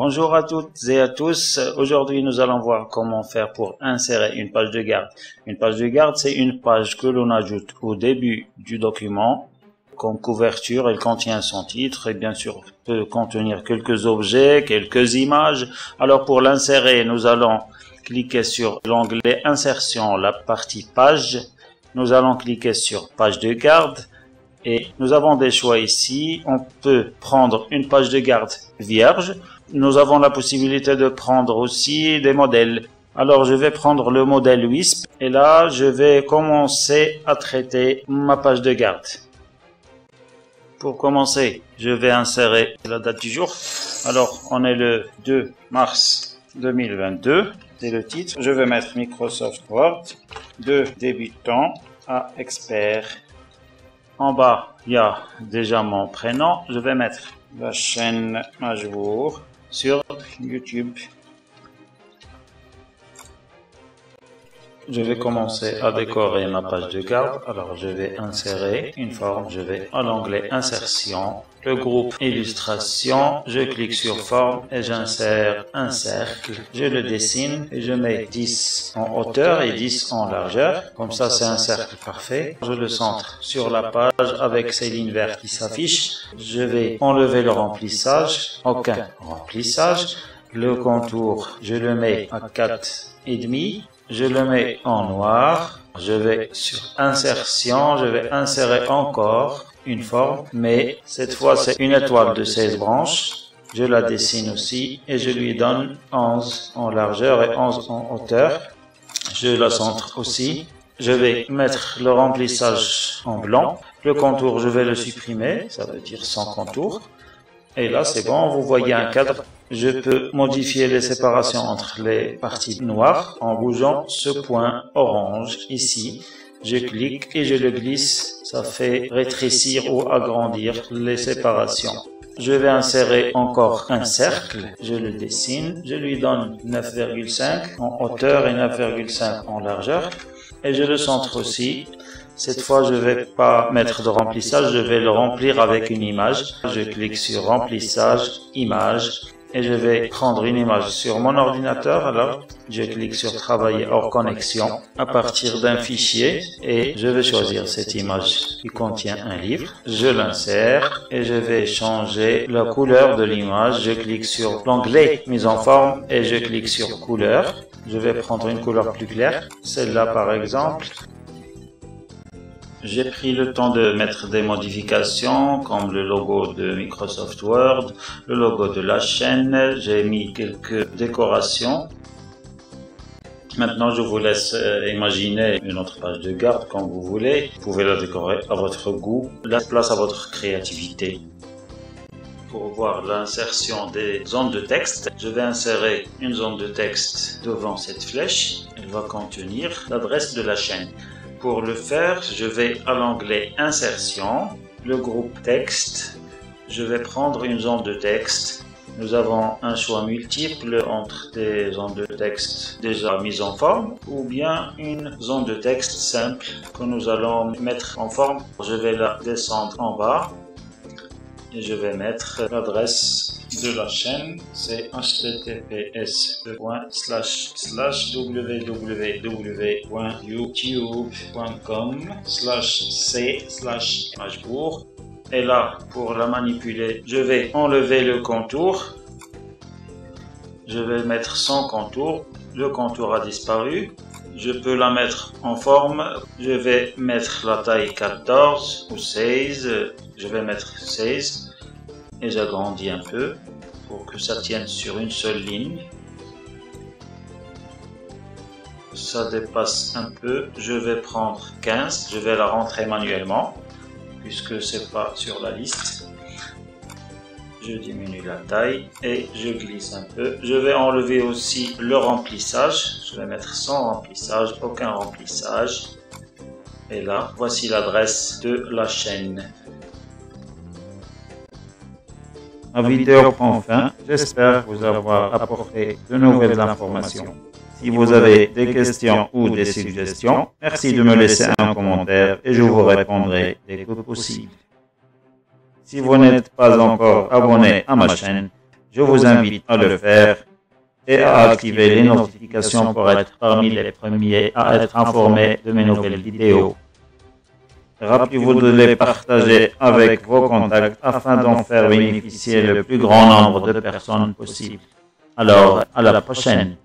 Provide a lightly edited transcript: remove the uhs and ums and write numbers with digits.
Bonjour à toutes et à tous. Aujourd'hui, nous allons voir comment faire pour insérer une page de garde. Une page de garde, c'est une page que l'on ajoute au début du document. Comme couverture, elle contient son titre et bien sûr peut contenir quelques objets, quelques images. Alors pour l'insérer, nous allons cliquer sur l'onglet Insertion, la partie Page. Nous allons cliquer sur Page de garde. Et nous avons des choix ici. On peut prendre une page de garde vierge. Nous avons la possibilité de prendre aussi des modèles. Alors je vais prendre le modèle WISP et là je vais commencer à traiter ma page de garde. Pour commencer, je vais insérer la date du jour. Alors on est le 2 mars 2022. C'est le titre. Je vais mettre Microsoft Word de débutant à expert. En bas, il y a déjà mon prénom. Je vais mettre la chaîne Majbour sur YouTube. Je vais commencer à décorer ma page de garde. Alors, je vais insérer une forme. Je vais à l'onglet Insertion, le groupe Illustration. Je clique sur Forme et j'insère un cercle. Je le dessine et je mets 10 en hauteur et 10 en largeur. Comme ça, c'est un cercle parfait. Je le centre sur la page avec ces lignes vertes qui s'affichent. Je vais enlever le remplissage. Aucun remplissage. Le contour, je le mets à 4,5. Je le mets en noir, je vais sur insertion, je vais insérer encore une forme, mais cette fois c'est une étoile de 16 branches. Je la dessine aussi et je lui donne 11 en largeur et 11 en hauteur. Je la centre aussi. Je vais mettre le remplissage en blanc. Le contour, je vais le supprimer, ça veut dire sans contour. Et là, c'est bon, vous voyez un cadre. Je peux modifier les séparations entre les parties noires en bougeant ce point orange ici. Je clique et je le glisse. Ça fait rétrécir ou agrandir les séparations. Je vais insérer encore un cercle. Je le dessine. Je lui donne 9,5 en hauteur et 9,5 en largeur. Et je le centre aussi. Cette fois, je ne vais pas mettre de remplissage, je vais le remplir avec une image. Je clique sur remplissage, image, et je vais prendre une image sur mon ordinateur. Alors, je clique sur travailler hors connexion à partir d'un fichier et je vais choisir cette image qui contient un livre. Je l'insère et je vais changer la couleur de l'image. Je clique sur l'onglet mise en forme et je clique sur couleur. Je vais prendre une couleur plus claire, celle-là par exemple. J'ai pris le temps de mettre des modifications comme le logo de Microsoft Word, le logo de la chaîne, j'ai mis quelques décorations. Maintenant, je vous laisse imaginer une autre page de garde comme vous voulez. Vous pouvez la décorer à votre goût, la place à votre créativité. Pour voir l'insertion des zones de texte, je vais insérer une zone de texte devant cette flèche. Elle va contenir l'adresse de la chaîne. Pour le faire, je vais à l'onglet Insertion, le groupe Texte. Je vais prendre une zone de texte. Nous avons un choix multiple entre des zones de texte déjà mises en forme ou bien une zone de texte simple que nous allons mettre en forme. Je vais la descendre en bas et je vais mettre l'adresse de la chaîne, c'est https://www.youtube.com/c/majbour. Et là, pour la manipuler, je vais enlever le contour. Je vais mettre sans contour. Le contour a disparu. Je peux la mettre en forme. Je vais mettre la taille 14 ou 16. Je vais mettre 16. Et j'agrandis un peu pour que ça tienne sur une seule ligne. Ça dépasse un peu. Je vais prendre 15. Je vais la rentrer manuellement puisque c'est pas sur la liste. Je diminue la taille et je glisse un peu. Je vais enlever aussi le remplissage. Je vais mettre sans remplissage, aucun remplissage. Et là, voici l'adresse de la chaîne. La vidéo prend fin. J'espère vous avoir apporté de nouvelles informations. Si vous avez des questions ou des suggestions, merci de me laisser un commentaire et je vous répondrai dès que possible. Si vous n'êtes pas encore abonné à ma chaîne, Je vous invite à le faire et à activer les notifications pour être parmi les premiers à être informés de mes nouvelles vidéos. Rappelez-vous de les partager avec vos contacts afin d'en faire bénéficier le plus grand nombre de personnes possible. Alors, à la prochaine.